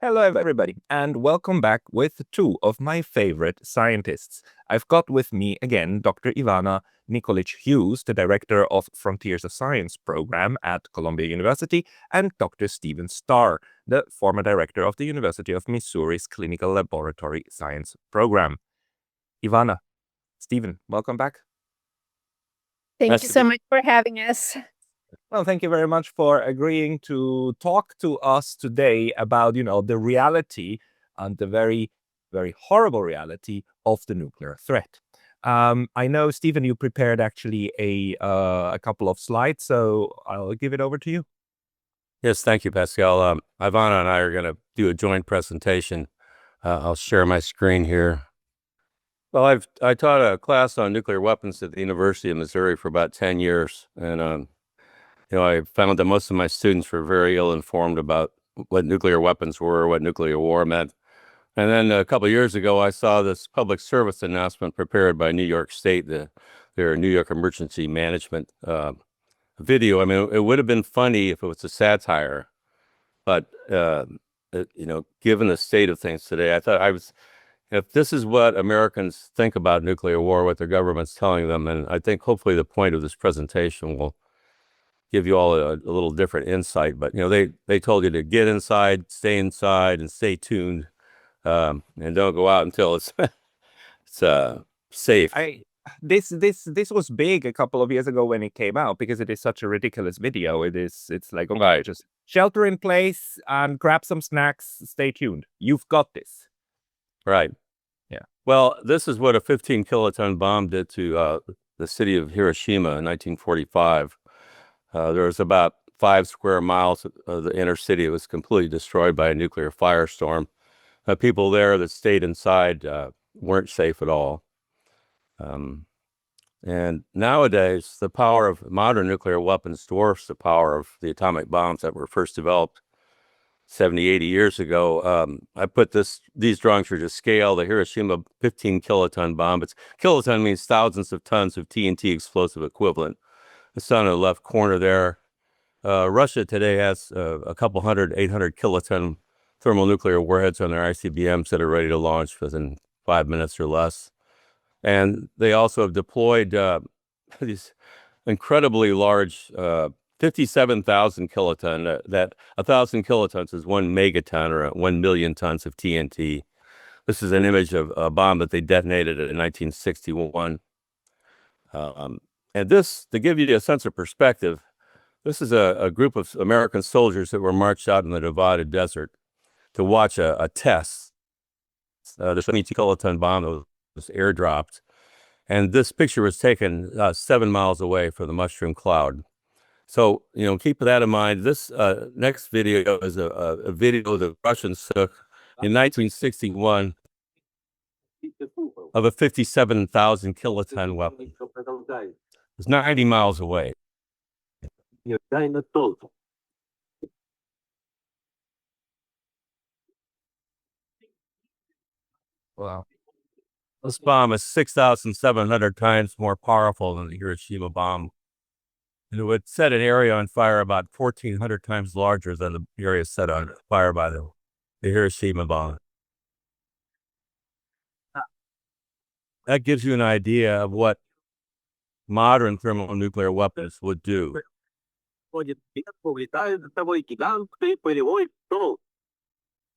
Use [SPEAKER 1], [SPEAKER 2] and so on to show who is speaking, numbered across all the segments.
[SPEAKER 1] Hello, everybody, and welcome back with two of my favorite scientists. I've got with me again Dr. Ivana Hughes, the director of Frontiers of Science program at Columbia University, and Dr. Stephen Starr, the former director of the University of Missouri's Clinical Laboratory Science program. Ivana, Stephen, welcome back.
[SPEAKER 2] Thank you so much for having us.
[SPEAKER 1] Well, thank you very much for agreeing to talk to us today about, the reality and the very, very horrible reality of the nuclear threat. I know, Stephen, you prepared actually a couple of slides, so I'll give it over to you.
[SPEAKER 3] Yes, thank you, Pascal. Ivana and I are going to do a joint presentation. I'll share my screen here. Well, I taught a class on nuclear weapons at the University of Missouri for about 10 years, and I found that most of my students were very ill-informed about what nuclear weapons were, what nuclear war meant. And then a couple of years ago, I saw this public service announcement prepared by New York State, their New York Emergency Management video. I mean, it would have been funny if it was a satire, but given the state of things today, I thought if this is what Americans think about nuclear war, what their government's telling them, and I think hopefully the point of this presentation will give you all a little different insight. But they told you to get inside, and stay tuned, and don't go out until it's safe.
[SPEAKER 1] This was big a couple of years ago when it came out because it is such a ridiculous video. It's like, okay,
[SPEAKER 3] Right.
[SPEAKER 1] Just shelter in place and grab some snacks. Stay tuned. You've got this.
[SPEAKER 3] Right.
[SPEAKER 1] Yeah.
[SPEAKER 3] Well, this is what a 15 kiloton bomb did to the city of Hiroshima in 1945. There was about 5 square miles of the inner city. It was completely destroyed by a nuclear firestorm. People there that stayed inside weren't safe at all. And nowadays, the power of modern nuclear weapons dwarfs the power of the atomic bombs that were first developed 70, 80 years ago. I put these drawings are to scale. The Hiroshima 15 kiloton bomb. Kiloton means thousands of tons of TNT explosive equivalent. It's on the left corner there. Russia today has a couple 800 kiloton thermonuclear warheads on their ICBMs that are ready to launch within 5 minutes or less. And they also have deployed these incredibly large 57,000 kiloton. That 1,000 kilotons is 1 megaton or 1 million tons of TNT. This is an image of a bomb that they detonated in 1961. And this, to give you a sense of perspective, this is a group of American soldiers that were marched out in the Nevada desert to watch a test. The 22 kiloton bomb that was airdropped. And this picture was taken 7 miles away from the mushroom cloud. So, keep that in mind. This next video is a video the Russians took in 1961 of a 57,000 kiloton weapon. It's 90 miles away.
[SPEAKER 1] Wow.
[SPEAKER 3] This bomb is 6,700 times more powerful than the Hiroshima bomb. And it would set an area on fire about 1,400 times larger than the area set on fire by the Hiroshima bomb. That gives you an idea of what modern thermonuclear weapons would do.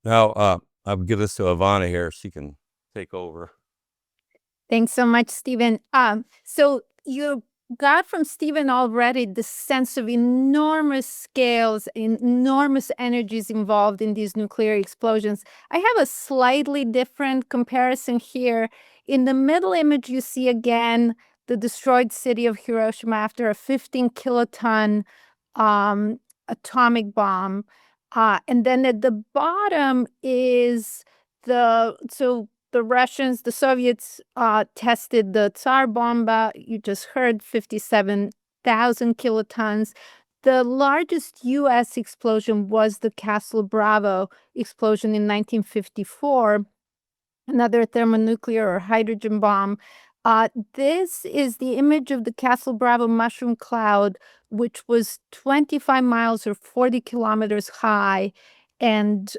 [SPEAKER 3] Now, I'll give this to Ivana here. She can take over.
[SPEAKER 2] Thanks so much, Stephen. So you got from Stephen already the sense of enormous scales, enormous energies involved in these nuclear explosions. I have a slightly different comparison here. In the middle image, you see again the destroyed city of Hiroshima after a 15 kiloton atomic bomb. And then at the bottom is the Russians, the Soviets tested the Tsar bomb. You just heard 57,000 kilotons. The largest U.S. explosion was the Castle Bravo explosion in 1954, another thermonuclear or hydrogen bomb. This is the image of the Castle Bravo mushroom cloud, which was 25 miles or 40 kilometers high. and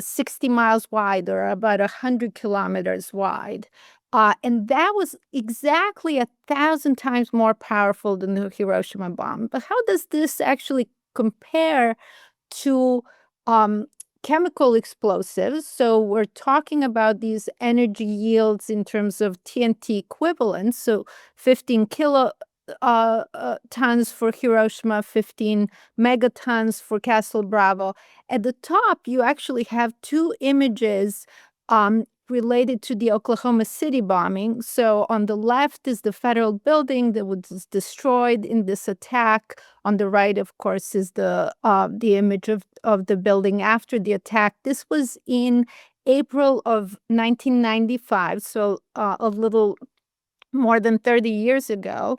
[SPEAKER 2] 60 miles wide, or about 100 kilometers wide. And that was exactly 1,000 times more powerful than the Hiroshima bomb. But how does this actually compare to chemical explosives? So we're talking about these energy yields in terms of TNT equivalents. So 15 tons for Hiroshima, 15 megatons for Castle Bravo. At the top, you actually have two images related to the Oklahoma City bombing. So on the left is the federal building that was destroyed in this attack. On the right, of course, is the image of the building after the attack. This was in April of 1995, so a little more than 30 years ago.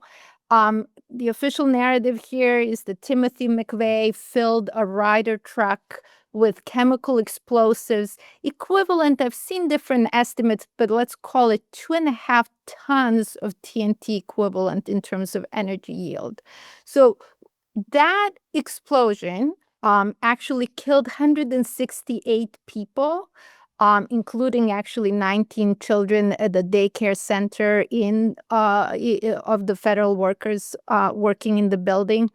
[SPEAKER 2] The official narrative here is that Timothy McVeigh filled a Ryder truck with chemical explosives equivalent. I've seen different estimates, but let's call it 2.5 tons of TNT equivalent in terms of energy yield. So that explosion actually killed 168 people, including actually 19 children at the daycare center of the federal workers working in the building.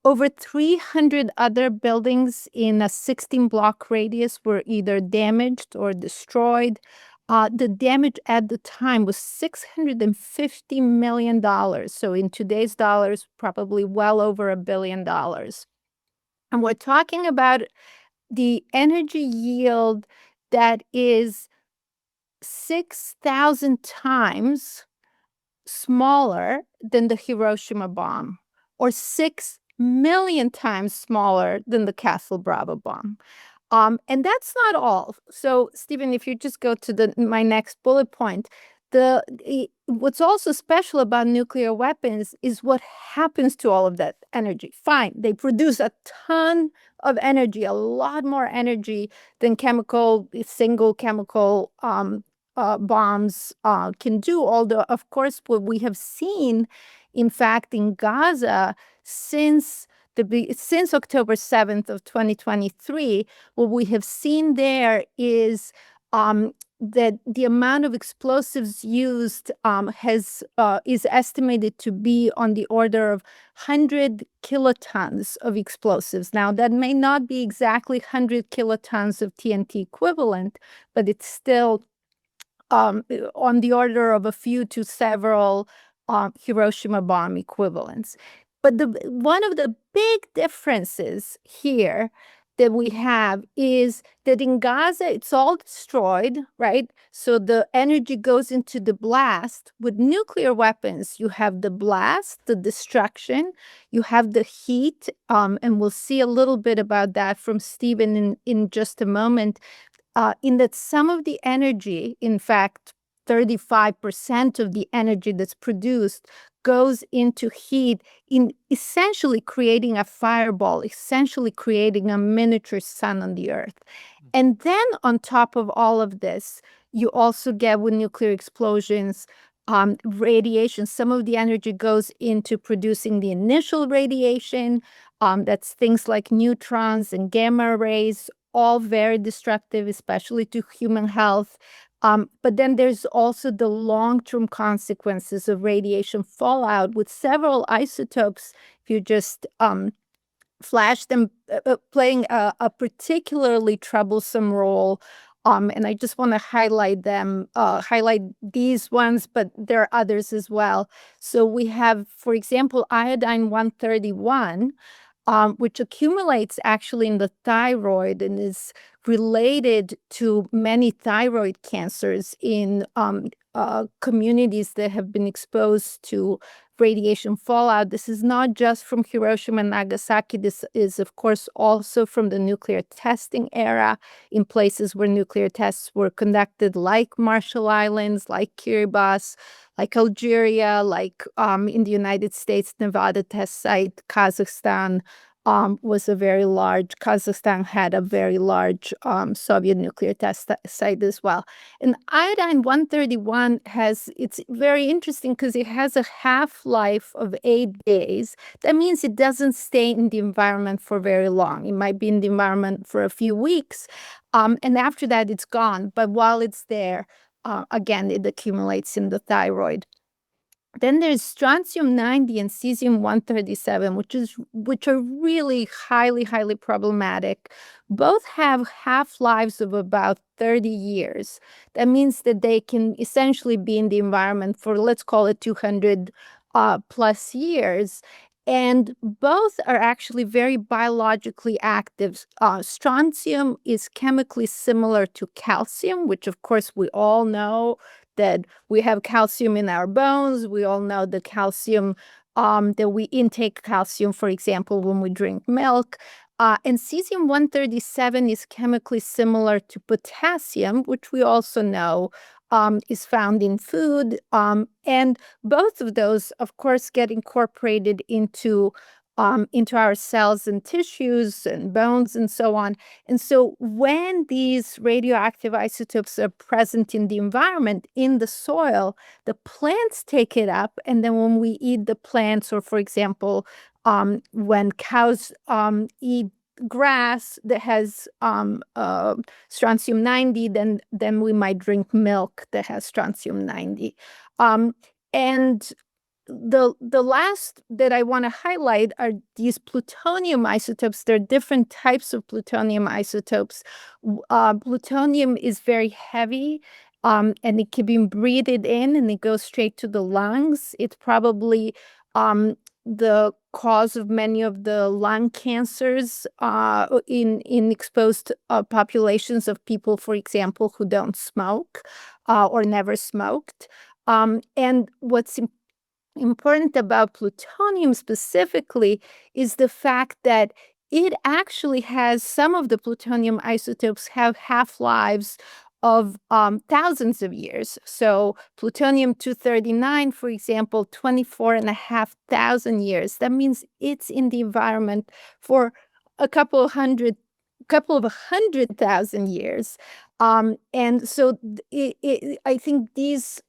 [SPEAKER 2] Over 300 other buildings in a 16-block radius were either damaged or destroyed. The damage at the time was $650 million. So in today's dollars, probably well over $1 billion. And we're talking about the energy yield that is 6,000 times smaller than the Hiroshima bomb, or 6 million times smaller than the Castle Bravo bomb. And that's not all. So, Stephen, if you just go to my next bullet point, what's also special about nuclear weapons is what happens to all of that energy. Fine, they produce a ton of energy, a lot more energy than single chemical bombs can do. Although, of course, what we have seen, in fact, in Gaza since October 7th of 2023, what we have seen there is that the amount of explosives used is estimated to be on the order of 100 kilotons of explosives. Now, that may not be exactly 100 kilotons of TNT equivalent, but it's still on the order of a few to several Hiroshima bomb equivalents. But one of the big differences here that we have is that in Gaza, it's all destroyed, right? So the energy goes into the blast. With nuclear weapons, you have the blast, the destruction, you have the heat, and we'll see a little bit about that from Stephen in just a moment, in that some of the energy, in fact, 35% of the energy that's produced goes into heat, in essentially creating a fireball, essentially creating a miniature sun on the earth. And then on top of all of this, you also get, with nuclear explosions, radiation. Some of the energy goes into producing the initial radiation. That's things like neutrons and gamma rays, all very destructive, especially to human health. But then there's also the long-term consequences of radiation fallout with several isotopes. If you just flash them, playing a particularly troublesome role. And I just want to highlight these ones, but there are others as well. So we have, for example, iodine-131, which accumulates actually in the thyroid and is related to many thyroid cancers in communities that have been exposed to radiation fallout. This is not just from Hiroshima and Nagasaki. This is, of course, also from the nuclear testing era in places where nuclear tests were conducted, like Marshall Islands, like Kiribati, like Algeria, like in the United States, Nevada test site, Kazakhstan, was a very large, Kazakhstan had a very large Soviet nuclear test site as well. And iodine-131 it's very interesting because it has a half-life of 8 days. That means it doesn't stay in the environment for very long. It might be in the environment for a few weeks, and after that it's gone. But while it's there, again, it accumulates in the thyroid. Then there's strontium-90 and cesium-137, which are really highly, highly problematic. Both have half-lives of about 30 years. That means that they can essentially be in the environment for, let's call it 200 plus years. And both are actually very biologically active. Strontium is chemically similar to calcium, which of course we all know that we have calcium in our bones. We all know the calcium, that we intake calcium, for example, when we drink milk. And cesium-137 is chemically similar to potassium, which we also know is found in food. And both of those, of course, get incorporated into our cells and tissues and bones and so on. And so when these radioactive isotopes are present in the environment, in the soil, the plants take it up. And then when we eat the plants, or for example, when cows eat grass that has strontium-90, then we might drink milk that has strontium-90. And the last that I want to highlight are these plutonium isotopes. There are different types of plutonium isotopes. Plutonium is very heavy, and it can be breathed in and it goes straight to the lungs. It's probably the cause of many of the lung cancers in exposed populations of people, for example, who don't smoke or never smoked. And what's important about plutonium specifically is the fact that it actually has, some of the plutonium isotopes have half-lives of thousands of years. So plutonium-239, for example, 24,500 years. That means it's in the environment for a couple of 100,000 years. And so I think this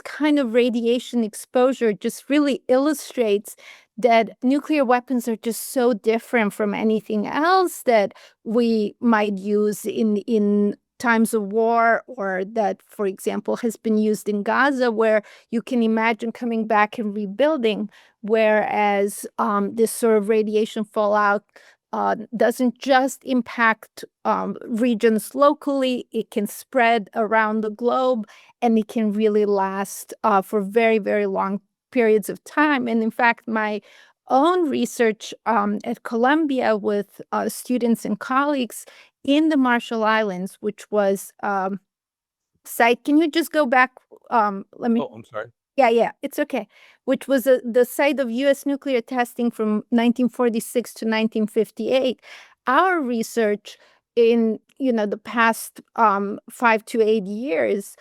[SPEAKER 2] kind of radiation exposure just really illustrates that nuclear weapons are just so different from anything else that we might use in times of war, or that, for example, has been used in Gaza, where you can imagine coming back and rebuilding, whereas this sort of radiation fallout doesn't just impact regions locally. It can spread around the globe, and it can really last for very, very long periods of time. And in fact, my own research at Columbia with students and colleagues in the Marshall Islands, which was site. Can you just go back? Let me.
[SPEAKER 3] Oh, I'm sorry.
[SPEAKER 2] Yeah, it's okay. Which was the site of U.S. nuclear testing from 1946 to 1958. Our research in the past 5 to 8 years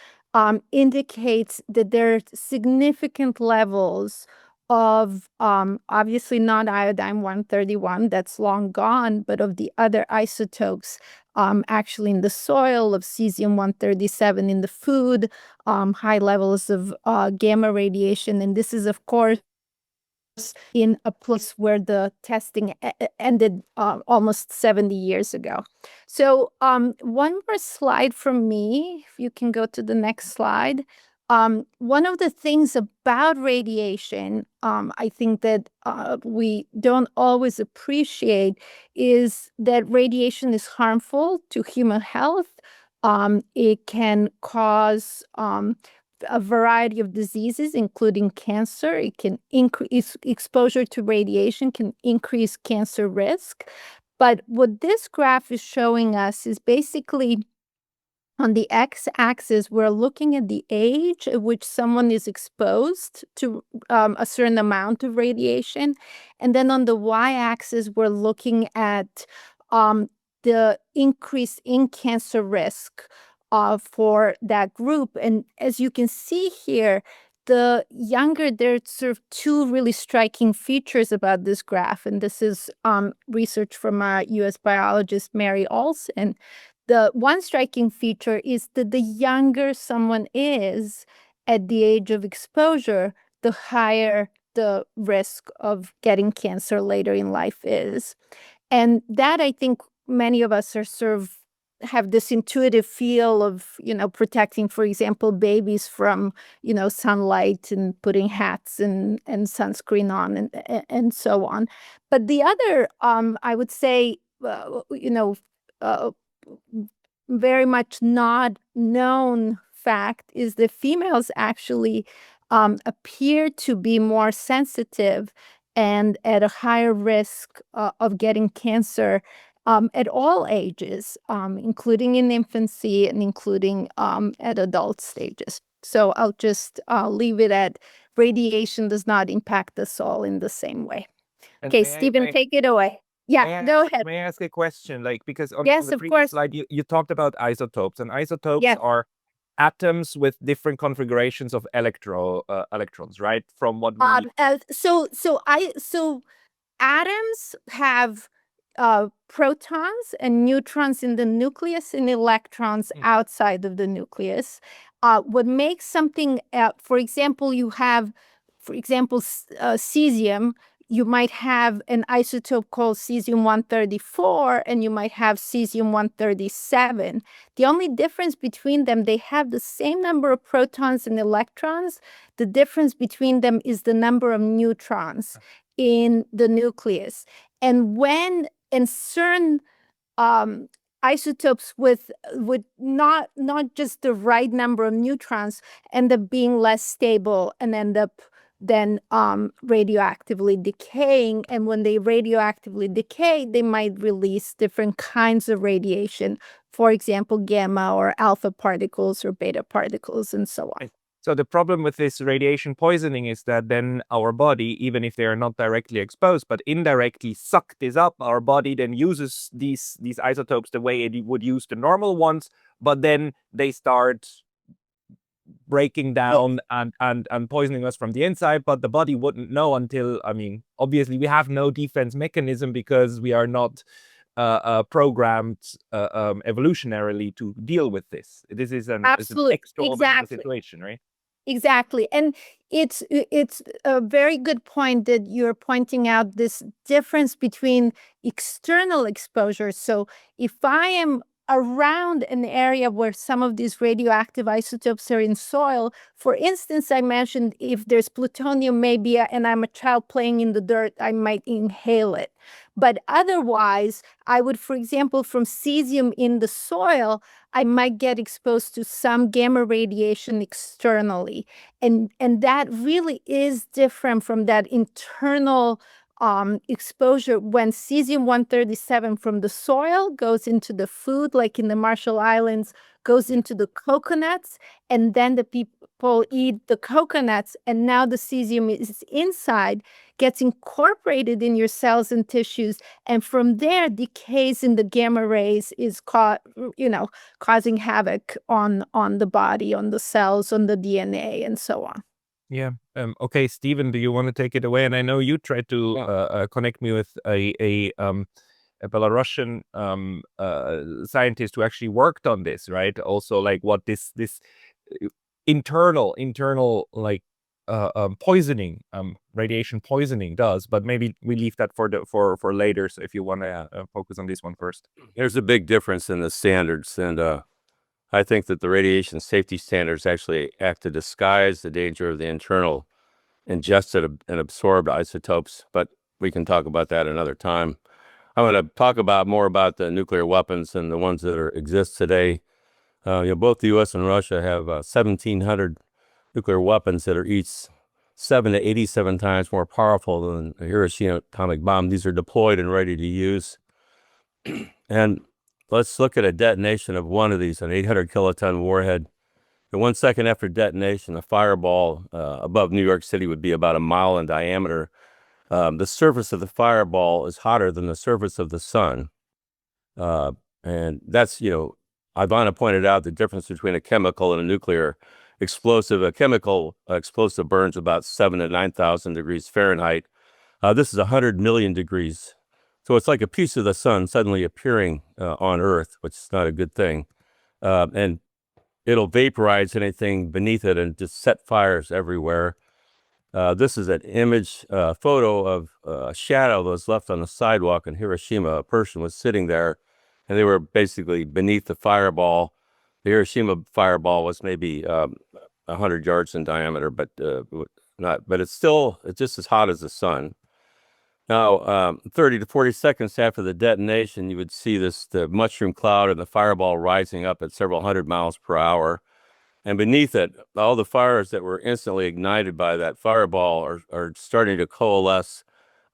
[SPEAKER 2] indicates that there are significant levels of obviously not iodine-131, that's long gone, but of the other isotopes actually in the soil, of cesium-137 in the food, high levels of gamma radiation. And this is, of course, in a place where the testing ended almost 70 years ago. So one more slide from me, if you can go to the next slide. One of the things about radiation, I think that we don't always appreciate, is that radiation is harmful to human health. It can cause a variety of diseases, including cancer. It can increase exposure to radiation, can increase cancer risk. But what this graph is showing us is basically, on the x-axis, we're looking at the age at which someone is exposed to a certain amount of radiation. And then on the y-axis, we're looking at the increase in cancer risk for that group. And as you can see here, the younger, there's sort of two really striking features about this graph, and this is research from U.S. biologist Mary Olson. The one striking feature is that the younger someone is at the age of exposure, the higher the risk of getting cancer later in life is. And that, I think, many of us are sort of have this intuitive feel of, protecting, for example, babies from, sunlight and putting hats and sunscreen on and so on. But the other, I would say, uh, very much not known fact is that females actually appear to be more sensitive and at a higher risk of getting cancer at all ages, including in infancy and including at adult stages. So I'll just leave it at radiation does not impact us all in the same way.
[SPEAKER 1] And
[SPEAKER 2] Okay,
[SPEAKER 1] may I-
[SPEAKER 2] Stephen,
[SPEAKER 1] may-
[SPEAKER 2] take it away. Yeah,
[SPEAKER 1] May I
[SPEAKER 2] go
[SPEAKER 1] ask-
[SPEAKER 2] ahead.
[SPEAKER 1] May I ask a question? Like, because on
[SPEAKER 2] Yes,
[SPEAKER 1] the
[SPEAKER 2] of
[SPEAKER 1] previous
[SPEAKER 2] course.
[SPEAKER 1] slide, you talked about isotopes, and isotopes
[SPEAKER 2] Yes.
[SPEAKER 1] are atoms with different configurations of electrons, right? From what we
[SPEAKER 2] So atoms have protons and neutrons in the nucleus and electrons outside of the nucleus. What makes something, for example, cesium. You might have an isotope called cesium-134, and you might have cesium-137. The only difference between them, they have the same number of protons and electrons. The difference between them is the number of neutrons in the nucleus. And certain isotopes with not just the right number of neutrons end up being less stable and end up then radioactively decaying. And when they radioactively decay, they might release different kinds of radiation, for example, gamma or alpha particles or beta particles and so on.
[SPEAKER 1] So the problem with this radiation poisoning is that then our body, even if they are not directly exposed, but indirectly suck this up, our body then uses these isotopes the way it would use the normal ones, but then they start breaking down and poisoning us from the inside, but the body wouldn't know until, obviously we have no defense mechanism because we are not programmed evolutionarily to deal with this. This is an extraordinary situation, right?
[SPEAKER 2] Exactly. And it's a very good point that you're pointing out, this difference between external exposure. So if I am around an area where some of these radioactive isotopes are in soil, for instance, I mentioned if there's plutonium, maybe, and I'm a child playing in the dirt, I might inhale it. But otherwise, I would, for example, from cesium in the soil, I might get exposed to some gamma radiation externally. And that really is different from that internal exposure when cesium-137 from the soil goes into the food, like in the Marshall Islands, goes into the coconuts, and then the people eat the coconuts, and now the cesium is inside, gets incorporated in your cells and tissues, and from there decays in the gamma rays, is causing havoc on the body, on the cells, on the DNA, and so on.
[SPEAKER 1] Yeah. Okay, Stephen, do you want to take it away? And I know you tried to connect me with a Belarusian scientist who actually worked on this, right? Also, like what this internal like poisoning, radiation poisoning does. But maybe we leave that for later. So if you want to focus on this one first.
[SPEAKER 3] There's a big difference in the standards, and I think that the radiation safety standards actually act to disguise the danger of the internal ingested and absorbed isotopes, but we can talk about that another time. I want to talk more about the nuclear weapons and the ones that exist today. Both the U.S. and Russia have 1,700 nuclear weapons that are each 7 to 87 times more powerful than a Hiroshima atomic bomb. These are deployed and ready to use. And let's look at a detonation of one of these, an 800 kiloton warhead. And 1 second after detonation, a fireball above New York City would be about a mile in diameter. The surface of the fireball is hotter than the surface of the sun. And that's, Ivana pointed out the difference between a chemical and a nuclear. explosive, chemical explosive burns about 7,000 to 9,000 degrees Fahrenheit. This is 100 million degrees. So it's like a piece of the sun suddenly appearing on Earth, which is not a good thing. And it'll vaporize anything beneath it and just set fires everywhere. This is an image, photo of a shadow that was left on the sidewalk in Hiroshima. A person was sitting there, and they were basically beneath the fireball. The Hiroshima fireball was maybe 100 yards in diameter, but it's just as hot as the sun. Now, 30 to 40 seconds after the detonation, you would see the mushroom cloud and the fireball rising up at several hundred miles per hour. And beneath it, all the fires that were instantly ignited by that fireball are starting to coalesce.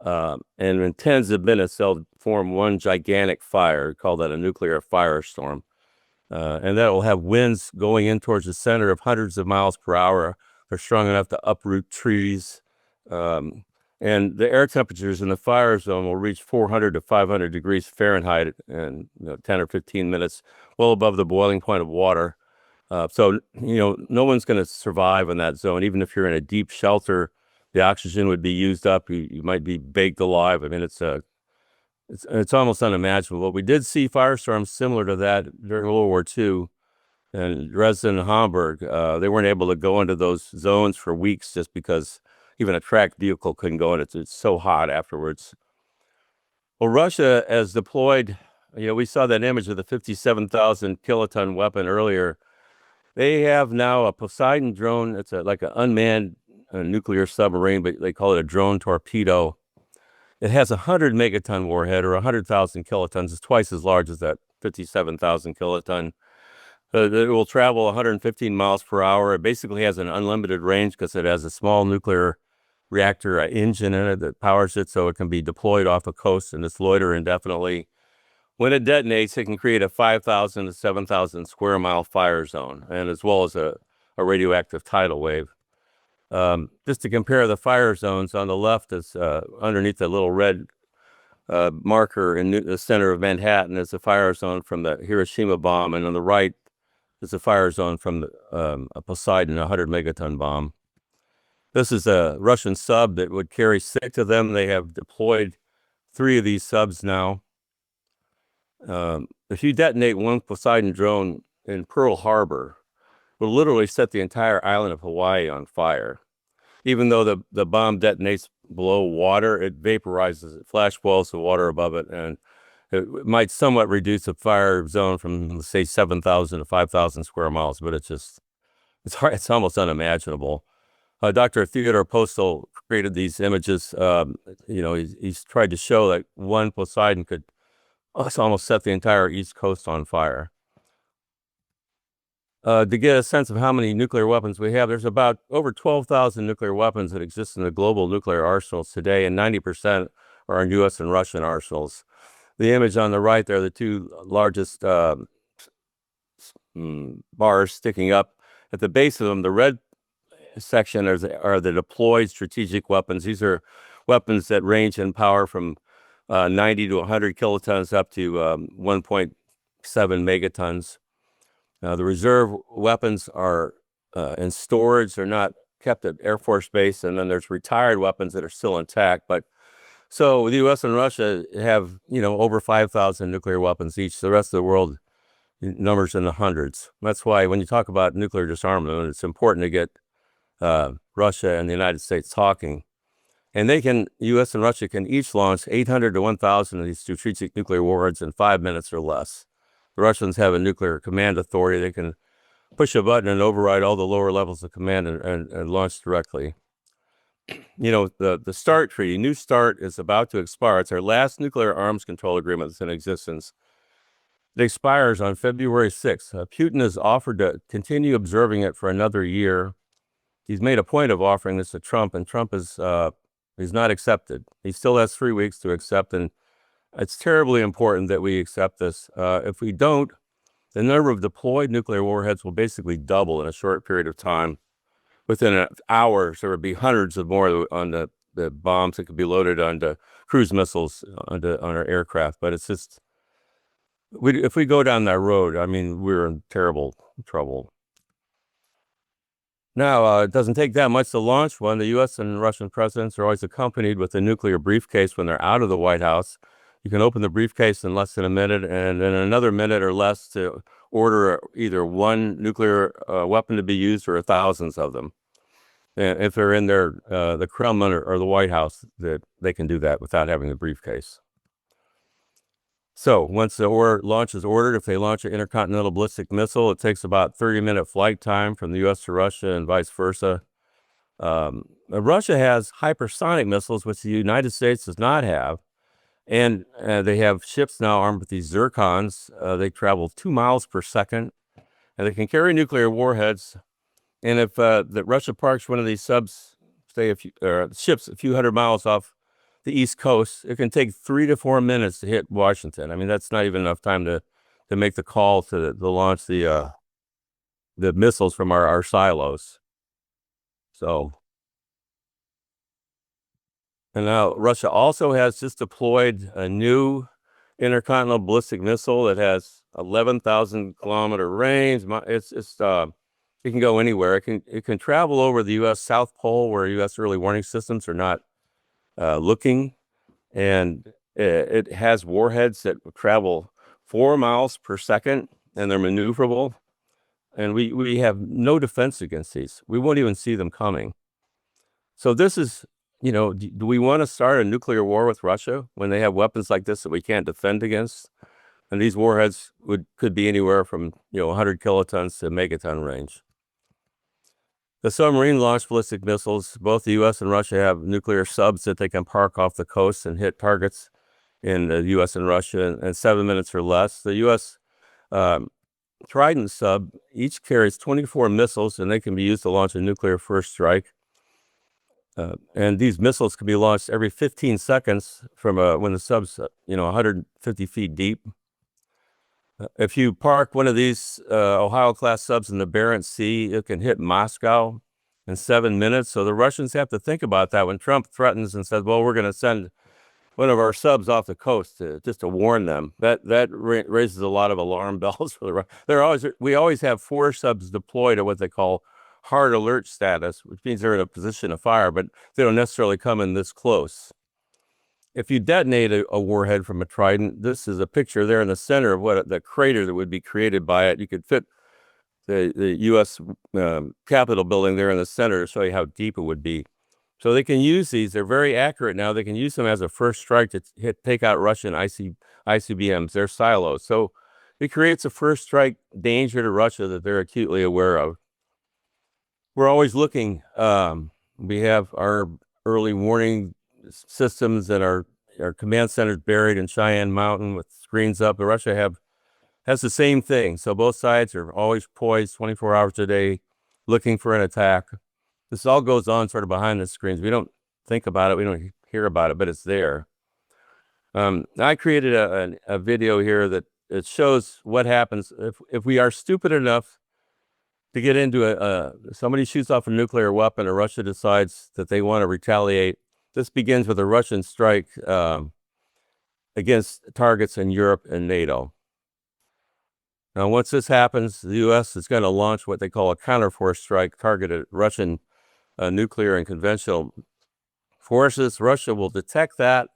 [SPEAKER 3] And in tens of minutes, they'll form one gigantic fire. We call that a nuclear firestorm. And that will have winds going in towards the center of hundreds of miles per hour. They're strong enough to uproot trees. And the air temperatures in the fire zone will reach 400 to 500 degrees Fahrenheit in 10 or 15 minutes, well above the boiling point of water. So no one's going to survive in that zone. Even if you're in a deep shelter, the oxygen would be used up. You might be baked alive. I mean, it's almost unimaginable. We did see firestorms similar to that during World War II. And Dresden and Hamburg, they weren't able to go into those zones for weeks just because even a tracked vehicle couldn't go in. It's so hot afterwards. Well, Russia has deployed, we saw that image of the 57,000 kiloton weapon earlier. They have now a Poseidon drone. It's like an unmanned nuclear submarine, but they call it a drone torpedo. It has a 100 megaton warhead, or 100,000 kilotons. It's twice as large as that 57,000 kiloton. It will travel 115 miles per hour. It basically has an unlimited range because it has a small nuclear reactor engine in it that powers it, so it can be deployed off a coast and just loiter indefinitely. When it detonates, it can create a 5,000 to 7,000 square mile fire zone, and as well as a radioactive tidal wave. Just to compare the fire zones, on the left is underneath the little red marker in the center of Manhattan is a fire zone from the Hiroshima bomb, and on the right is a fire zone from a Poseidon, a 100 megaton bomb. This is a Russian sub that would carry 6 of them. They have deployed 3 of these subs now. If you detonate one Poseidon drone in Pearl Harbor, it will literally set the entire island of Hawaii on fire. Even though the bomb detonates below water, it vaporizes, it flash boils the water above it, and it might somewhat reduce the fire zone from, say, 7,000 to 5,000 square miles, but it's hard, it's almost unimaginable. Dr. Theodore Postel created these images. He's tried to show that one Poseidon could almost set the entire East Coast on fire. To get a sense of how many nuclear weapons we have, there's about over 12,000 nuclear weapons that exist in the global nuclear arsenals today, and 90% are in U.S. and Russian arsenals. The image on the right there, the 2 largest bars sticking up. At the base of them, the red section are the deployed strategic weapons. These are weapons that range in power from 90 to 100 kilotons up to 1.7 megatons. The reserve weapons are in storage. They're not kept at Air Force Base. And then there's retired weapons that are still intact. But so the U.S. and Russia have, over 5,000 nuclear weapons each. The rest of the world, numbers in the hundreds. That's why when you talk about nuclear disarmament, it's important to get Russia and the United States talking. And U.S. and Russia can each launch 800 to 1,000 of these strategic nuclear warheads in 5 minutes or less. The Russians have a nuclear command authority. They can push a button and override all the lower levels of command and launch directly. The START treaty, New START, is about to expire. It's our last nuclear arms control agreement that's in existence. It expires on February 6th. Putin has offered to continue observing it for another year. He's made a point of offering this to Trump, and Trump is not accepted. He still has 3 weeks to accept, and it's terribly important that we accept this. If we don't, the number of deployed nuclear warheads will basically double in a short period of time. Within hours, there would be hundreds of more on the bombs that could be loaded onto cruise missiles on our aircraft. But it's just, if we go down that road, I mean, we're in terrible trouble. Now, it doesn't take that much to launch one. The U.S. and Russian presidents are always accompanied with a nuclear briefcase when they're out of the White House. You can open the briefcase in less than a minute, and in another minute or less to order either one nuclear weapon to be used or thousands of them. And if they're in the Kremlin or the White House, that they can do that without having the briefcase. So once the launch is ordered, if they launch an intercontinental ballistic missile, it takes about 30-minute flight time from the U.S. to Russia and vice versa. Russia has hypersonic missiles, which the United States does not have. And they have ships now armed with these Zircons. They travel 2 miles per second, and they can carry nuclear warheads. And if Russia parks one of these subs, say ships a few hundred miles off the East Coast, it can take 3 to 4 minutes to hit Washington. I mean, that's not even enough time to make the call to launch the missiles from our silos. So, and now Russia also has just deployed a new intercontinental ballistic missile that has 11,000-kilometer range. It can go anywhere. It can travel over the U.S. South Pole, where U.S. early warning systems are not looking, and it has warheads that travel 4 miles per second, and they're maneuverable. And we have no defense against these. We won't even see them coming. So this is, do we want to start a nuclear war with Russia when they have weapons like this that we can't defend against? And these warheads could be anywhere from 100 kilotons to megaton range. The submarine launched ballistic missiles, both the U.S. and Russia have nuclear subs that they can park off the coast and hit targets in the U.S. and Russia in 7 minutes or less. The U.S. Trident sub each carries 24 missiles, and they can be used to launch a nuclear first strike. And these missiles can be launched every 15 seconds from when the sub's 150 feet deep. If you park one of these Ohio-class subs in the Barents Sea, it can hit Moscow in 7 minutes. So the Russians have to think about that when Trump threatens and says, well, we're going to send one of our subs off the coast just to warn them. That raises a lot of alarm bells for the Russians. We always have 4 subs deployed at what they call hard alert status, which means they're in a position of fire, but they don't necessarily come in this close. If you detonate a warhead from a Trident, this is a picture there in the center of the crater that would be created by it. You could fit the U.S. Capitol building there in the center to show you how deep it would be. So they can use these. They're very accurate now. They can use them as a first strike to take out Russian ICBMs, their silos. So it creates a first strike danger to Russia that they're acutely aware of. We're always looking. We have our early warning systems and our command centers buried in Cheyenne Mountain with screens up. But Russia has the same thing. So both sides are always poised 24 hours a day looking for an attack. This all goes on sort of behind the screens. We don't think about it. We don't hear about it, but it's there. I created a video here that it shows what happens if we are stupid enough to get into somebody shoots off a nuclear weapon or Russia decides that they want to retaliate. This begins with a Russian strike against targets in Europe and NATO. Now, once this happens, the U.S. is going to launch what they call a counterforce strike targeted at Russian nuclear and conventional forces. Russia will detect that,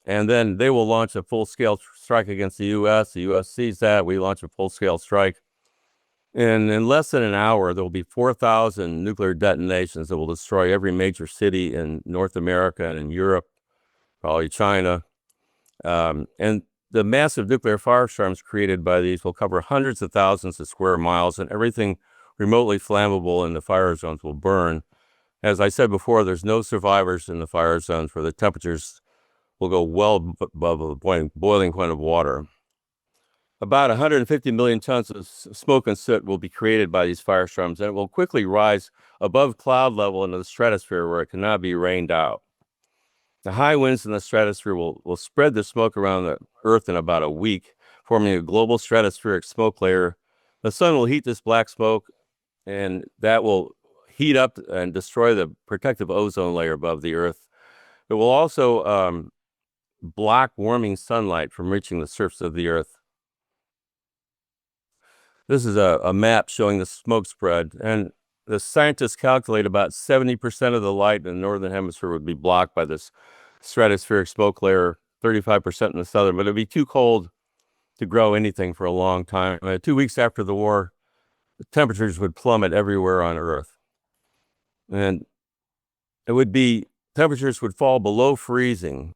[SPEAKER 3] and then they will launch a full-scale strike against the U.S. The U.S. sees that. We launch a full-scale strike. And in less than an hour, there will be 4,000 nuclear detonations that will destroy every major city in North America and in Europe, probably China. And the massive nuclear firestorms created by these will cover hundreds of thousands of square miles, and everything remotely flammable in the fire zones will burn. As I said before, there's no survivors in the fire zones where the temperatures will go well above the boiling point of water. About 150 million tons of smoke and soot will be created by these firestorms, and it will quickly rise above cloud level into the stratosphere where it cannot be rained out. The high winds in the stratosphere will spread the smoke around the Earth in about a week, forming a global stratospheric smoke layer. The sun will heat this black smoke, and that will heat up and destroy the protective ozone layer above the Earth. It will also block warming sunlight from reaching the surface of the Earth. This is a map showing the smoke spread, and the scientists calculate about 70% of the light in the northern hemisphere would be blocked by this stratospheric smoke layer, 35% in the southern, but it'd be too cold to grow anything for a long time. 2 weeks after the war, the temperatures would plummet everywhere on Earth. And temperatures would fall below freezing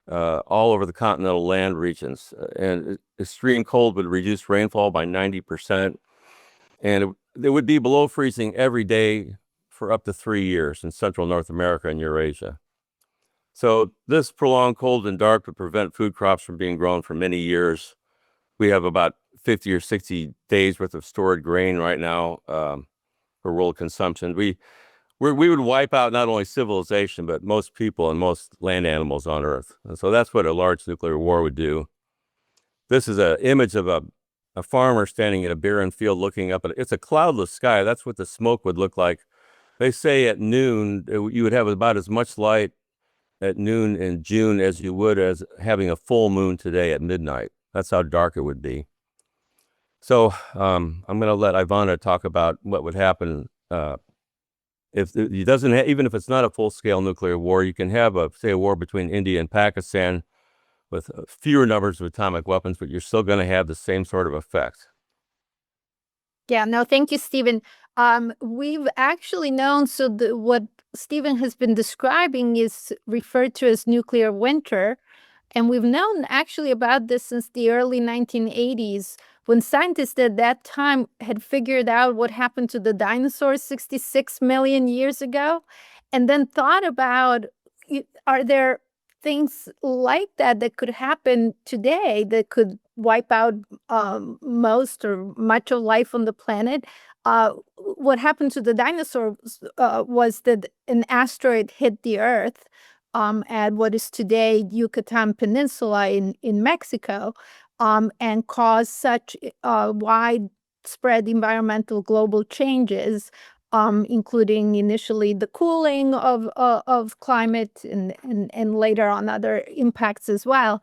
[SPEAKER 3] all over the continental land regions. And extreme cold would reduce rainfall by 90%. And it would be below freezing every day for up to 3 years in Central North America and Eurasia. So this prolonged cold and dark would prevent food crops from being grown for many years. We have about 50 or 60 days worth of stored grain right now for world consumption. We would wipe out not only civilization, but most people and most land animals on Earth. And so that's what a large nuclear war would do. This is an image of a farmer standing in a barren field looking up it's a cloudless sky. That's what the smoke would look like. They say at noon, you would have about as much light at noon in June as you would as having a full moon today at midnight. That's how dark it would be. So I'm going to let Ivana talk about what would happen if it doesn't even if it's not a full-scale nuclear war. You can have a war between India and Pakistan with fewer numbers of atomic weapons, but you're still going to have the same sort of effect.
[SPEAKER 2] Yeah, no, thank you, Stephen. We've actually known, so what Stephen has been describing is referred to as nuclear winter. And we've known actually about this since the early 1980s, when scientists at that time had figured out what happened to the dinosaurs 66 million years ago, and then thought about, are there things like that could happen today that could wipe out most or much of life on the planet? What happened to the dinosaurs was that an asteroid hit the Earth at what is today Yucatan Peninsula in Mexico, and caused such widespread environmental global changes, including initially the cooling of climate and later on other impacts as well.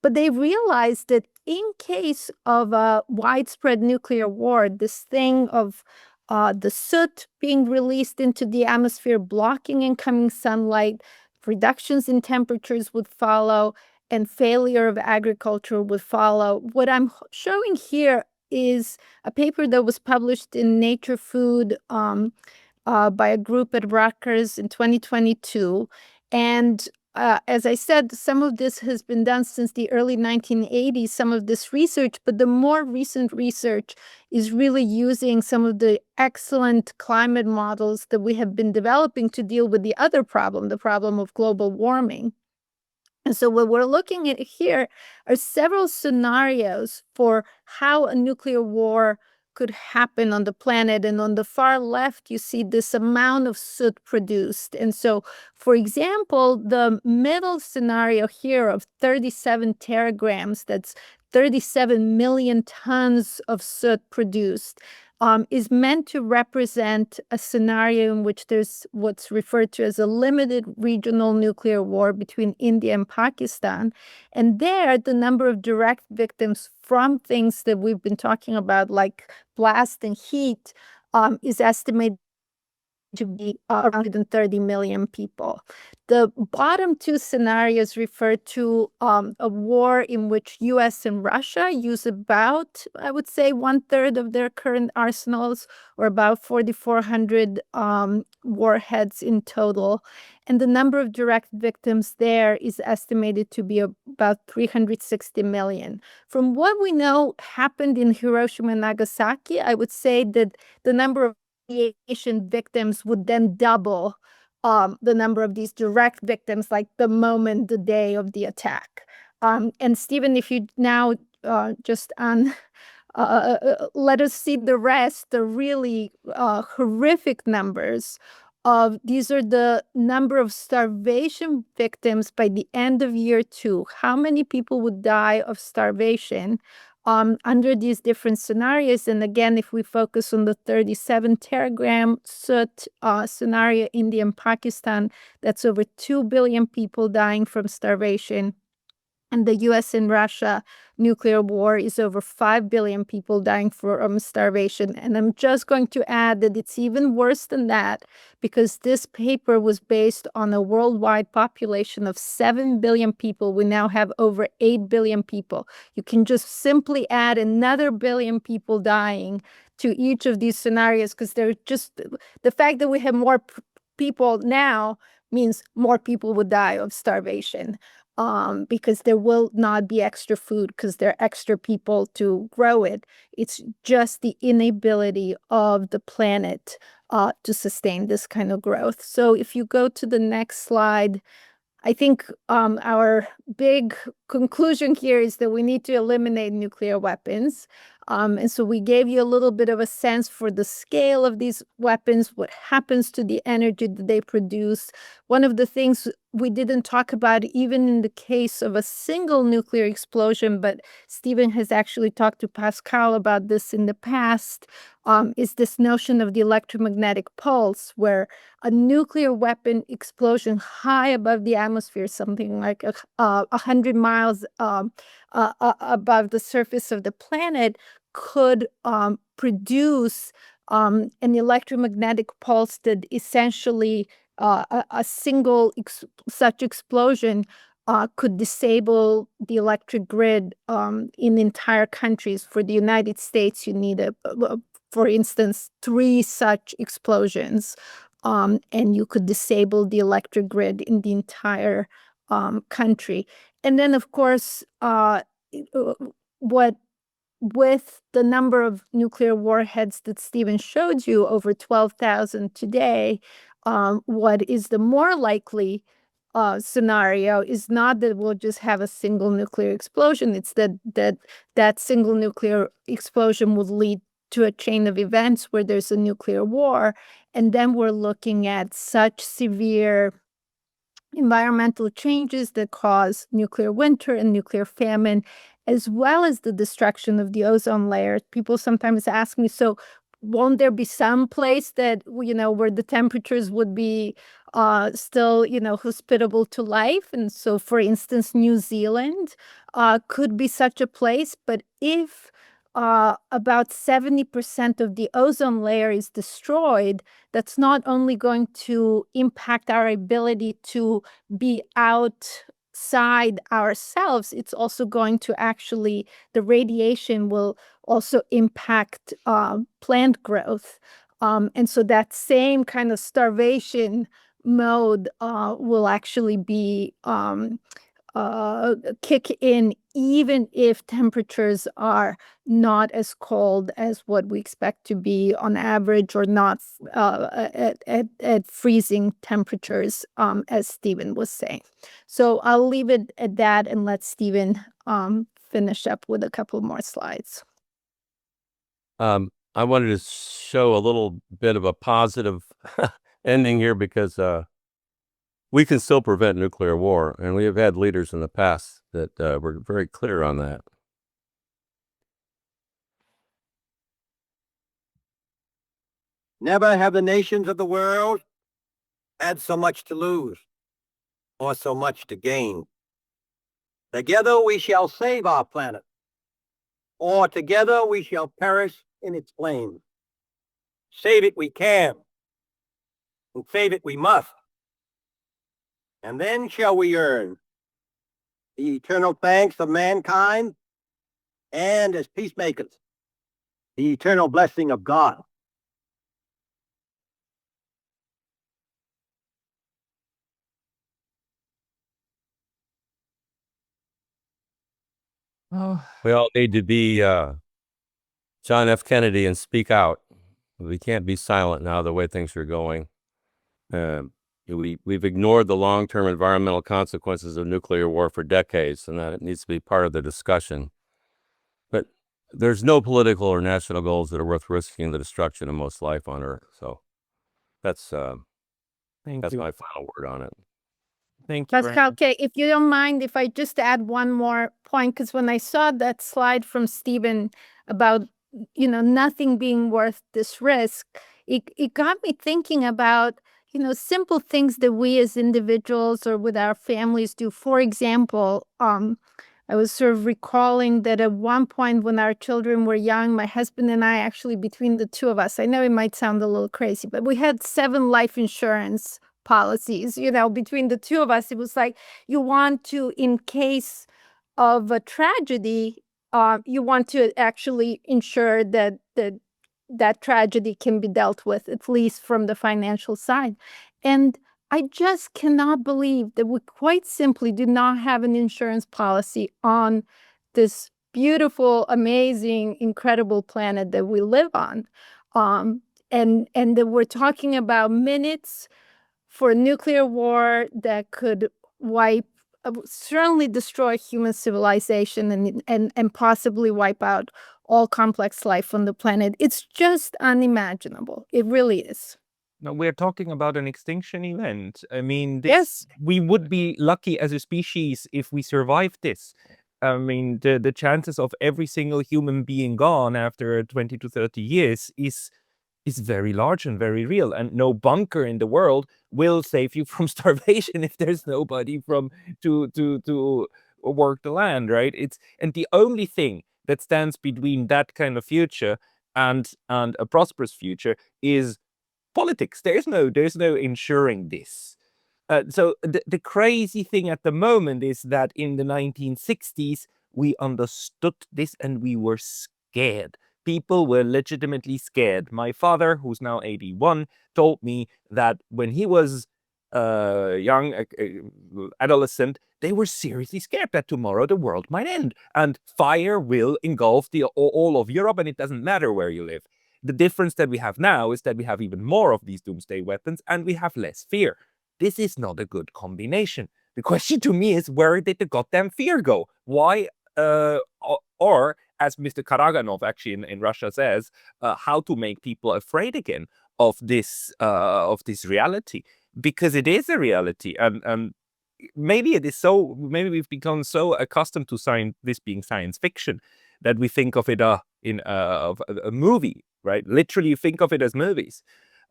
[SPEAKER 2] But they realized that in case of a widespread nuclear war, this thing of the soot being released into the atmosphere, blocking incoming sunlight, reductions in temperatures would follow, and failure of agriculture would follow. What I'm showing here is a paper that was published in Nature Food by a group at Rutgers in 2022. And as I said, some of this has been done since the early 1980s, some of this research, but the more recent research is really using some of the excellent climate models that we have been developing to deal with the other problem, the problem of global warming. And so what we're looking at here are several scenarios for how a nuclear war could happen on the planet. And on the far left, you see this amount of soot produced. And so, for example, the middle scenario here of 37 teragrams, that's 37 million tons of soot produced, is meant to represent a scenario in which there's what's referred to as a limited regional nuclear war between India and Pakistan. And there, the number of direct victims from things that we've been talking about, like blast and heat, is estimated to be around 30 million people. The bottom two scenarios refer to a war in which US and Russia use about, I would say, 1/3 of their current arsenals, or about 4,400 warheads in total. And the number of direct victims there is estimated to be about 360 million. From what we know happened in Hiroshima and Nagasaki, I would say that the number of radiation victims would then double the number of these direct victims, like the moment, the day of the attack. And Stephen, if you now just let us see the rest, the really horrific numbers of these are the number of starvation victims by the end of year 2. How many people would die of starvation under these different scenarios? And again, if we focus on the 37 teragram soot scenario, India and Pakistan, that's over 2 billion people dying from starvation. And the US and Russia nuclear war is over 5 billion people dying from starvation. And I'm just going to add that it's even worse than that, because this paper was based on a worldwide population of 7 billion people. We now have over 8 billion people. You can just simply add another billion people dying to each of these scenarios, because they're just the fact that we have more people now means more people would die of starvation. Because there will not be extra food because there are extra people to grow it. It's just the inability of the planet to sustain this kind of growth. So if you go to the next slide, I think our big conclusion here is that we need to eliminate nuclear weapons. And so we gave you a little bit of a sense for the scale of these weapons, what happens to the energy that they produce. One of the things we didn't talk about, even in the case of a single nuclear explosion, but Stephen has actually talked to Pascal about this in the past, is this notion of the electromagnetic pulse, where a nuclear weapon explosion high above the atmosphere, something like 100 miles above the surface of the planet, could produce an electromagnetic pulse that essentially a single such explosion could disable the electric grid in entire countries. For the United States, you need, for instance, 3 such explosions, and you could disable the electric grid in the entire country. And then, of course, what with the number of nuclear warheads that Stephen showed you, over 12,000 today, what is the more likely scenario is not that we'll just have a single nuclear explosion. It's that single nuclear explosion would lead to a chain of events where there's a nuclear war. And then we're looking at such severe environmental changes that cause nuclear winter and nuclear famine, as well as the destruction of the ozone layer. People sometimes ask me, so won't there be some place that, where the temperatures would be still, hospitable to life? And so, for instance, New Zealand could be such a place. But if about 70% of the ozone layer is destroyed, that's not only going to impact our ability to be outside ourselves, it's also going to the radiation will also impact plant growth. And so that same kind of starvation mode will actually be kick in, even if temperatures are not as cold as what we expect to be on average, or not at freezing temperatures, as Stephen was saying. So I'll leave it at that and let Stephen finish up with a couple more slides.
[SPEAKER 3] I wanted to show a little bit of a positive ending here, because we can still prevent nuclear war, and we have had leaders in the past that were very clear on that.
[SPEAKER 4] Never have the nations of the world had so much to lose or so much to gain. Together we shall save our planet, or together we shall perish in its flames. Save it we can, and save it we must. And then shall we earn the eternal thanks of mankind, and as peacemakers, the eternal blessing of God.
[SPEAKER 3] We all need to be John F. Kennedy and speak out. We can't be silent now the way things are going. We've ignored the long-term environmental consequences of nuclear war for decades, and that it needs to be part of the discussion. But there's no political or national goals that are worth risking the destruction of most life on Earth. So that's my final word on it.
[SPEAKER 1] Thank you.
[SPEAKER 2] Pascal, okay, if you don't mind, if I just add one more point, because when I saw that slide from Stephen about, nothing being worth this risk, it got me thinking about, simple things that we as individuals or with our families do. For example, I was sort of recalling that at one point when our children were young, my husband and I actually, between the two of us, I know it might sound a little crazy, but we had 7 life insurance policies. Between the two of us, it was like you want to, in case of a tragedy, you want to actually ensure that tragedy can be dealt with, at least from the financial side. And I just cannot believe that we quite simply do not have an insurance policy on this beautiful, amazing, incredible planet that we live on. And that we're talking about minutes for a nuclear war that could certainly destroy human civilization and possibly wipe out all complex life on the planet. It's just unimaginable. It really is.
[SPEAKER 1] No, we're talking about an extinction event. I mean,
[SPEAKER 2] Yes.
[SPEAKER 1] we would be lucky as a species if we survived this. I mean, the chances of every single human being gone after 20 to 30 years is very large and very real. And no bunker in the world will save you from starvation if there's nobody to work the land, right? And the only thing that stands between that kind of future and a prosperous future is politics. There's no ensuring this. So the crazy thing at the moment is that in the 1960s, we understood this and we were scared. People were legitimately scared. My father, who's now 81, told me that when he was young, adolescent, they were seriously scared that tomorrow the world might end and fire will engulf all of Europe, and it doesn't matter where you live. The difference that we have now is that we have even more of these doomsday weapons and we have less fear. This is not a good combination. The question to me is, where did the goddamn fear go? Why, or as Mr. Karaganov actually in Russia says, how to make people afraid again of this reality, because it is a reality, and maybe maybe we've become so accustomed to this being science fiction that we think of it in a movie, right? Literally think of it as movies.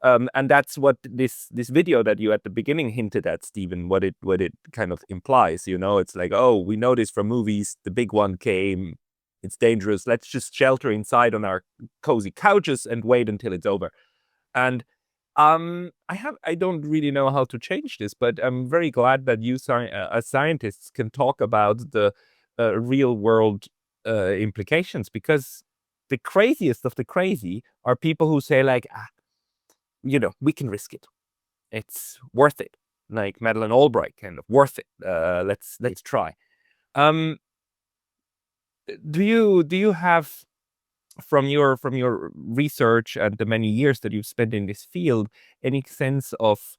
[SPEAKER 1] And that's what this video that you at the beginning hinted at, Stephen, what it kind of implies. It's like, oh, we know this from movies. The big one came. It's dangerous. Let's just shelter inside on our cozy couches and wait until it's over. And I don't really know how to change this, but I'm very glad that you as scientists can talk about the real world implications, because the craziest of the crazy are people who say like, we can risk it. It's worth it. Like Madeleine Albright, kind of worth it. Let's try. Do you have, from your research and the many years that you've spent in this field, any sense of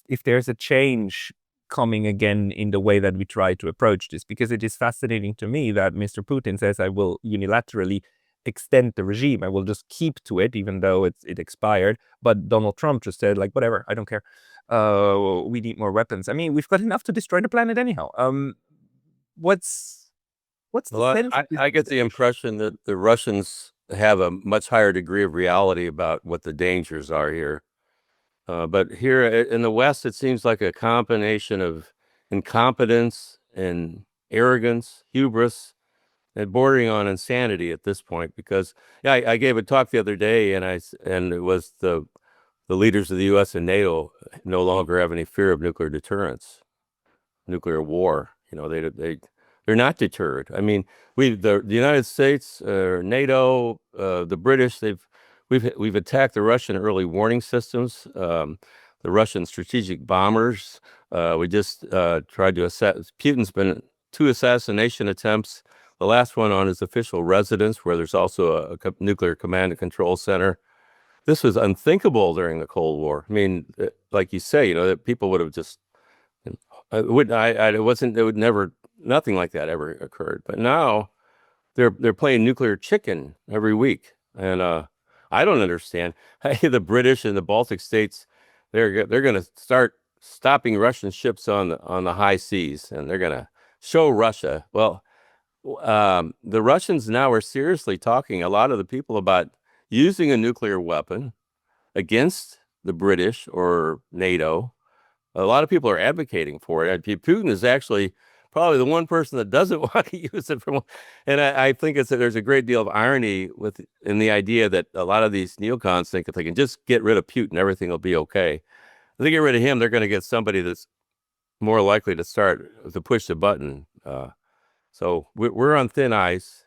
[SPEAKER 1] if there's a change coming again in the way that we try to approach this? Because it is fascinating to me that Mr. Putin says, I will unilaterally extend the regime. I will just keep to it, even though it expired. But Donald Trump just said, like, whatever, I don't care. We need more weapons. I mean, we've got enough to destroy the planet anyhow. What's the sense?
[SPEAKER 3] I get the impression that the Russians have a much higher degree of reality about what the dangers are here. But here in the West, it seems like a combination of incompetence and arrogance, hubris, and bordering on insanity at this point. Because I gave a talk the other day, and it was the leaders of the U.S. and NATO no longer have any fear of nuclear deterrence, nuclear war. They're not deterred. I mean, the United States, NATO, the British, we've attacked the Russian early warning systems, the Russian strategic bombers. We just tried to assess. Putin's been 2 assassination attempts. The last one on his official residence, where there's also a nuclear command and control center. This was unthinkable during the Cold War. I mean, like you say, that people would have just. It would never. Nothing like that ever occurred. But now they're playing nuclear chicken every week, and I don't understand. The British and the Baltic states, they're going to start stopping Russian ships on the high seas, and they're going to show Russia. Well, the Russians now are seriously talking, a lot of the people, about using a nuclear weapon against the British or NATO. A lot of people are advocating for it. Putin is actually probably the one person that doesn't want to use it. And I think there's a great deal of irony in the idea that a lot of these neocons think if they can just get rid of Putin, everything will be okay. If they get rid of him, they're going to get somebody that's more likely to push the button. So we're on thin ice.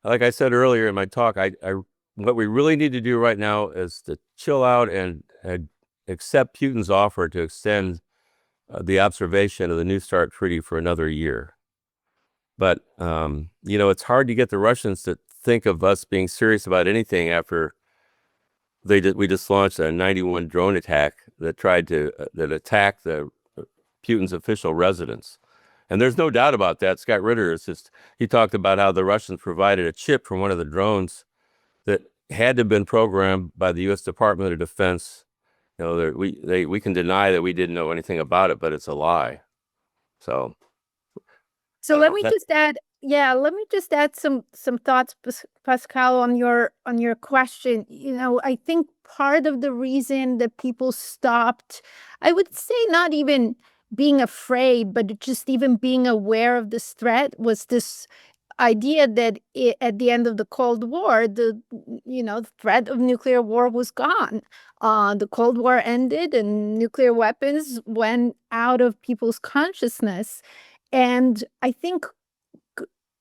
[SPEAKER 3] Like I said earlier in my talk, what we really need to do right now is to chill out and accept Putin's offer to extend the observation of the New START Treaty for another year. But, it's hard to get the Russians to think of us being serious about anything after we just launched a 91 drone attack that attacked Putin's official residence. And there's no doubt about that. Scott Ritter he talked about how the Russians provided a chip from one of the drones that had to have been programmed by the U.S. Department of Defense. We can deny that we didn't know anything about it, but it's a lie. So
[SPEAKER 2] let me just add some thoughts, Pascal, on your question. I think part of the reason that people stopped, I would say not even being afraid, but just even being aware of this threat, was this idea that at the end of the Cold War, the threat of nuclear war was gone. The Cold War ended and nuclear weapons went out of people's consciousness. And I think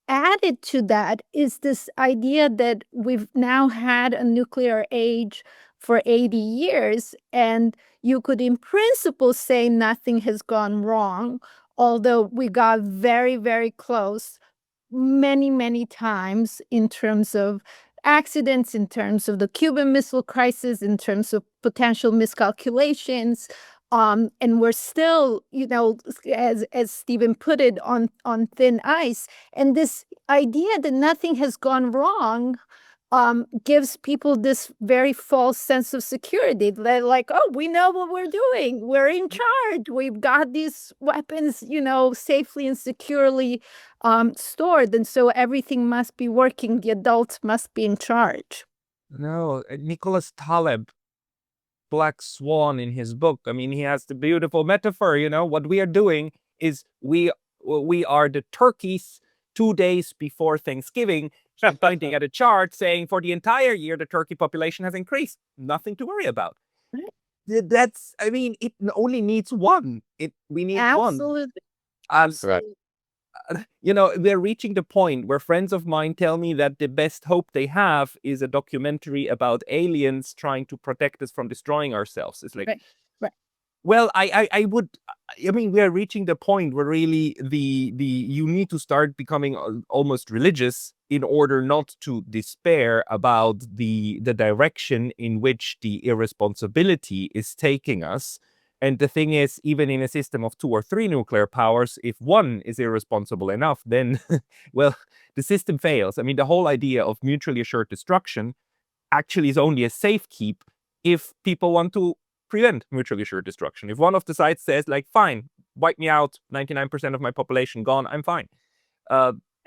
[SPEAKER 2] added to that is this idea that we've now had a nuclear age for 80 years, and you could in principle say nothing has gone wrong, although we got very, very close many, many times in terms of accidents, in terms of the Cuban Missile Crisis, in terms of potential miscalculations. And we're still, as Stephen put it, on thin ice. And this idea that nothing has gone wrong gives people this very false sense of security. They're like, oh, we know what we're doing. We're in charge. We've got these weapons, safely and securely stored. And so everything must be working. The adults must be in charge.
[SPEAKER 1] No, Nicholas Taleb, Black Swan, in his book, he has the beautiful metaphor, what we are doing is we are the turkeys 2 days before Thanksgiving, pointing at a chart saying for the entire year the turkey population has increased. Nothing to worry about. Right. That's, it only needs one. We need
[SPEAKER 2] Absolutely.
[SPEAKER 1] one.
[SPEAKER 3] Right.
[SPEAKER 1] We're reaching the point where friends of mine tell me that the best hope they have is a documentary about aliens trying to protect us from destroying ourselves. It's like,
[SPEAKER 2] right.
[SPEAKER 1] Well, we are reaching the point where really you need to start becoming almost religious in order not to despair about the direction in which the irresponsibility is taking us. And the thing is, even in a system of 2 or 3 nuclear powers, if one is irresponsible enough, then, well, the system fails. The whole idea of mutually assured destruction actually is only a safekeep if people want to prevent mutually assured destruction. If one of the sides says, like, fine, wipe me out, 99% of my population gone, I'm fine.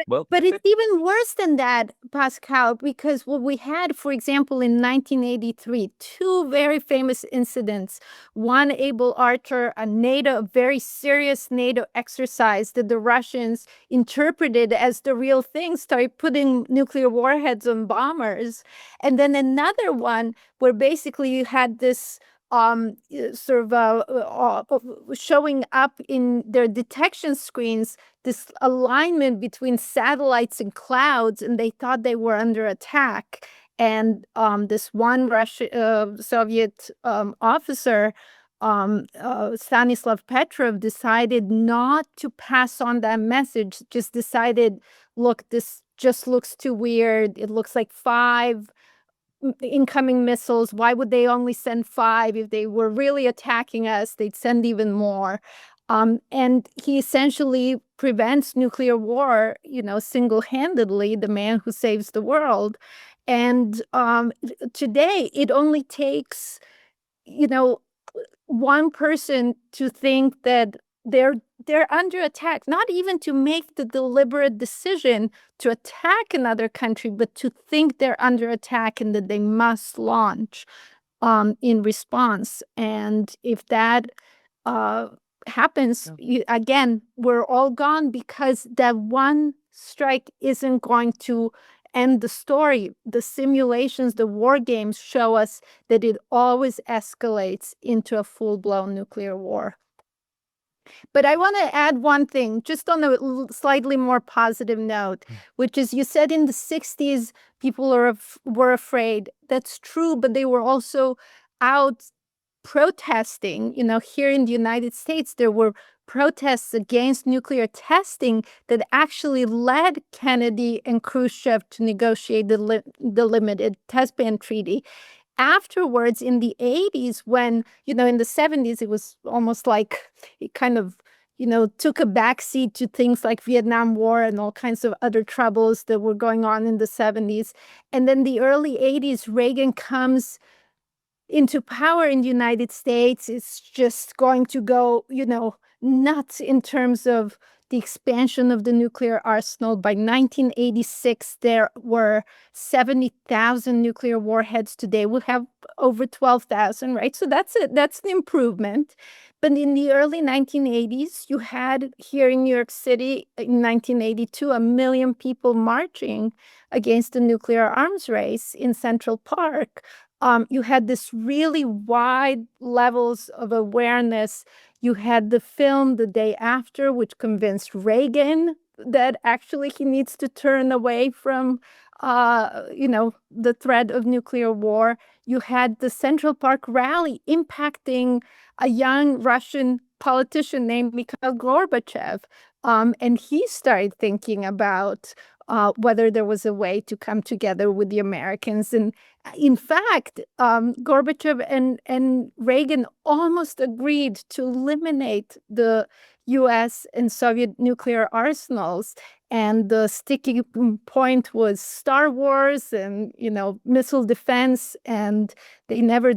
[SPEAKER 2] But it's even worse than that, Pascal, because what we had, for example, in 1983, 2 very famous incidents. One, Able Archer, a very serious NATO exercise that the Russians interpreted as the real thing, started putting nuclear warheads on bombers. And then another one where basically you had this showing up in their detection screens, this alignment between satellites and clouds, and they thought they were under attack. And this one Soviet officer, Stanislav Petrov, decided not to pass on that message, just decided, look, this just looks too weird. It looks like 5 incoming missiles. Why would they only send 5? If they were really attacking us, they'd send even more. And he essentially prevents nuclear war, single-handedly, the man who saves the world. And today, it only takes, one person to think that they're under attack, not even to make the deliberate decision to attack another country, but to think they're under attack and that they must launch in response. And if that happens, again, we're all gone, because that one strike isn't going to end the story. The simulations, the war games show us that it always escalates into a full-blown nuclear war. But I want to add one thing, just on a slightly more positive note, which is, you said in the 60s, people were afraid. That's true, but they were also out protesting. Here in the United States, there were protests against nuclear testing that actually led Kennedy and Khrushchev to negotiate the Limited Test Ban Treaty. Afterwards, in the 80s, when, in the 70s, it was almost like it kind of, took a backseat to things like Vietnam War and all kinds of other troubles that were going on in the 70s. And then the early 80s, Reagan comes into power in the United States. It's just going to go, nuts in terms of the expansion of the nuclear arsenal. By 1986, there were 70,000 nuclear warheads. Today, we have over 12,000, right? So that's an improvement. But in the early 1980s, you had here in New York City in 1982, 1 million people marching against the nuclear arms race in Central Park. You had this really wide levels of awareness. You had the film The Day After, which convinced Reagan that actually he needs to turn away from, the threat of nuclear war. You had the Central Park rally impacting a young Russian politician named Mikhail Gorbachev. And he started thinking about whether there was a way to come together with the Americans. And in fact, Gorbachev and Reagan almost agreed to eliminate the US and Soviet nuclear arsenals. And the sticking point was Star Wars and, missile defense. And they never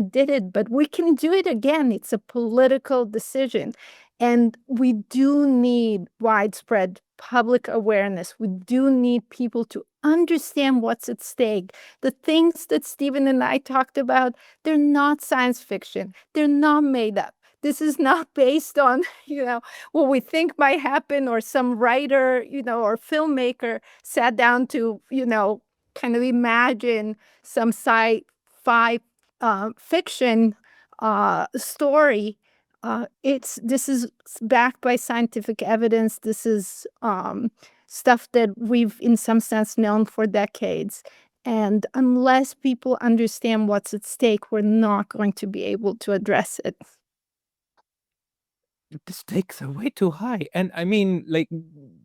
[SPEAKER 2] did it. But we can do it again. It's a political decision. And we do need widespread public awareness. We do need people to understand what's at stake. The things that Stephen and I talked about, they're not science fiction. They're not made up. This is not based on, what we think might happen, or some writer, or filmmaker sat down to, kind of imagine some sci-fi fiction story. This is backed by scientific evidence. This is stuff that we've, in some sense, known for decades. And unless people understand what's at stake, we're not going to be able to address it.
[SPEAKER 1] The stakes are way too high. And I mean, like,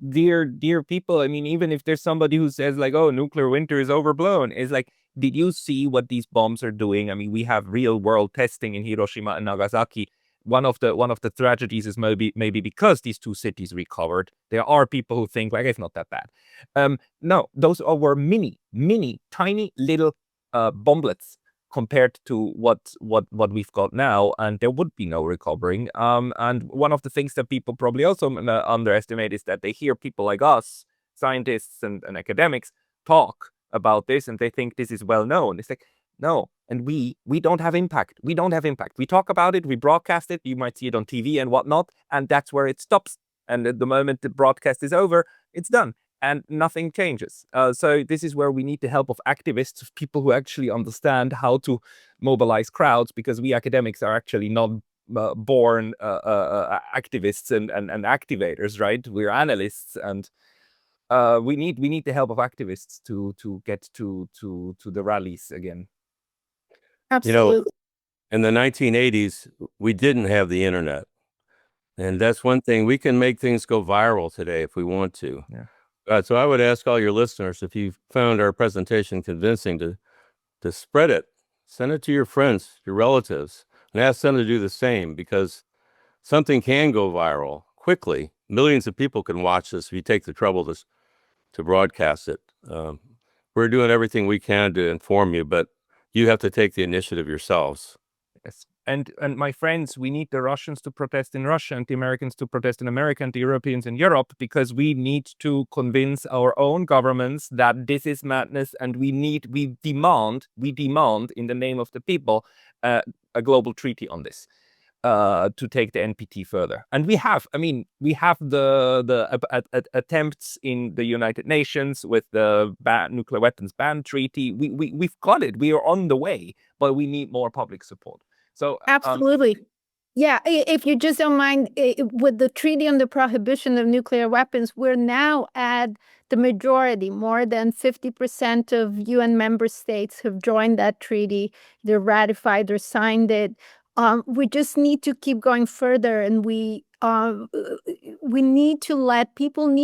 [SPEAKER 1] dear people, I mean, even if there's somebody who says like, oh, nuclear winter is overblown, it's like, did you see what these bombs are doing? I mean, we have real world testing in Hiroshima and Nagasaki. One of the tragedies is maybe because these two cities recovered. There are people who think like it's not that bad. No, those were mini, tiny little bomblets compared to what we've got now, and there would be no recovering. And one of the things that people probably also underestimate is that they hear people like us, scientists and academics, talk about this, and they think this is well known. It's like, no, and we don't have impact. We don't have impact. We talk about it, we broadcast it, you might see it on TV and whatnot, and that's where it stops. And at the moment the broadcast is over, it's done. And nothing changes. So this is where we need the help of activists, of people who actually understand how to mobilize crowds, because we academics are actually not born activists and activators, right? We're analysts, and we need the help of activists to get to the rallies again.
[SPEAKER 2] Absolutely.
[SPEAKER 3] In the 1980s, we didn't have the internet. And that's one thing. We can make things go viral today if we want to.
[SPEAKER 1] Yeah.
[SPEAKER 3] So I would ask all your listeners, if you found our presentation convincing, to spread it. Send it to your friends, your relatives, and ask them to do the same, because something can go viral quickly. Millions of people can watch this if you take the trouble to broadcast it. We're doing everything we can to inform you, but you have to take the initiative yourselves.
[SPEAKER 1] Yes. And my friends, we need the Russians to protest in Russia and the Americans to protest in America and the Europeans in Europe, because we need to convince our own governments that this is madness, and we demand in the name of the people a global treaty on this. To take the NPT further. And we have the attempts in the United Nations with the nuclear weapons ban treaty. We've got it. We are on the way, but we need more public support. So
[SPEAKER 2] absolutely. Yeah, if you just don't mind, with the Treaty on the Prohibition of Nuclear Weapons, we're now at the majority. More than 50% of UN member states have joined that treaty. They're ratified or signed it. We just need to keep going further, and we need to let people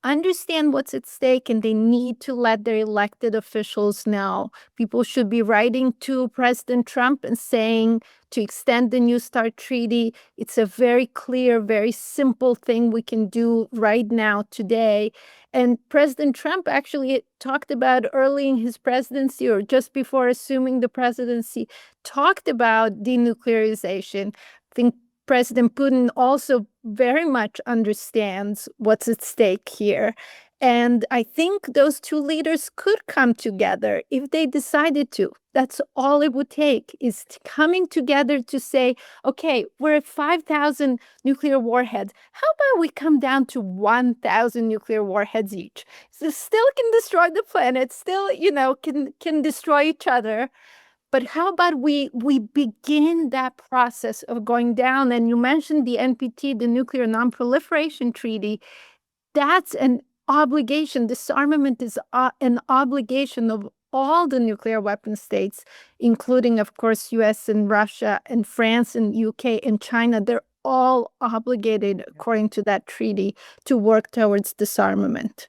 [SPEAKER 2] understand what's at stake, and they need to let their elected officials know. People should be writing to President Trump and saying to extend the New START treaty. It's a very clear, very simple thing we can do right now, today. And President Trump actually talked about early in his presidency, or just before assuming the presidency, talked about denuclearization. I think President Putin also very much understands what's at stake here. And I think those two leaders could come together if they decided to. That's all it would take, is coming together to say, okay, we're at 5,000 nuclear warheads. How about we come down to 1,000 nuclear warheads each? So still can destroy the planet, still, can destroy each other. But how about we begin that process of going down? And you mentioned the NPT, the Nuclear Non-Proliferation Treaty. That's an obligation. Disarmament is an obligation of all the nuclear weapon states, including, of course, US and Russia and France and UK and China. They're all obligated, according to that treaty, to work towards disarmament.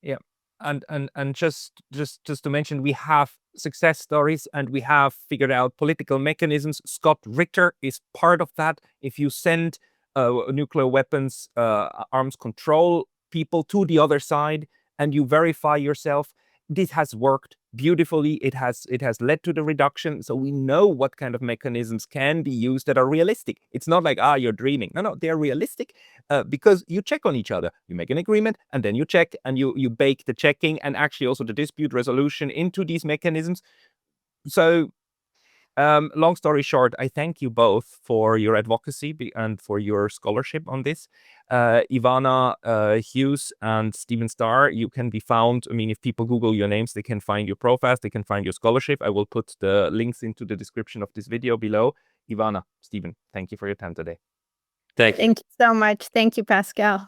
[SPEAKER 1] Yeah. And just to mention, we have success stories, and we have figured out political mechanisms. Scott Ritter is part of that. If you send nuclear weapons arms control people to the other side and you verify yourself, this has worked beautifully. It has led to the reduction. So we know what kind of mechanisms can be used that are realistic. It's not like, you're dreaming. No, they're realistic, because you check on each other. You make an agreement, and then you check, and you bake the checking and actually also the dispute resolution into these mechanisms. So long story short, I thank you both for your advocacy and for your scholarship on this. Ivana, Hughes, and Stephen Starr, you can be found. I mean, if people Google your names, they can find your profiles, they can find your scholarship. I will put the links into the description of this video below. Ivana, Stephen, thank you for your time today.
[SPEAKER 3] Thank you.
[SPEAKER 2] Thank you so much. Thank you, Pascal.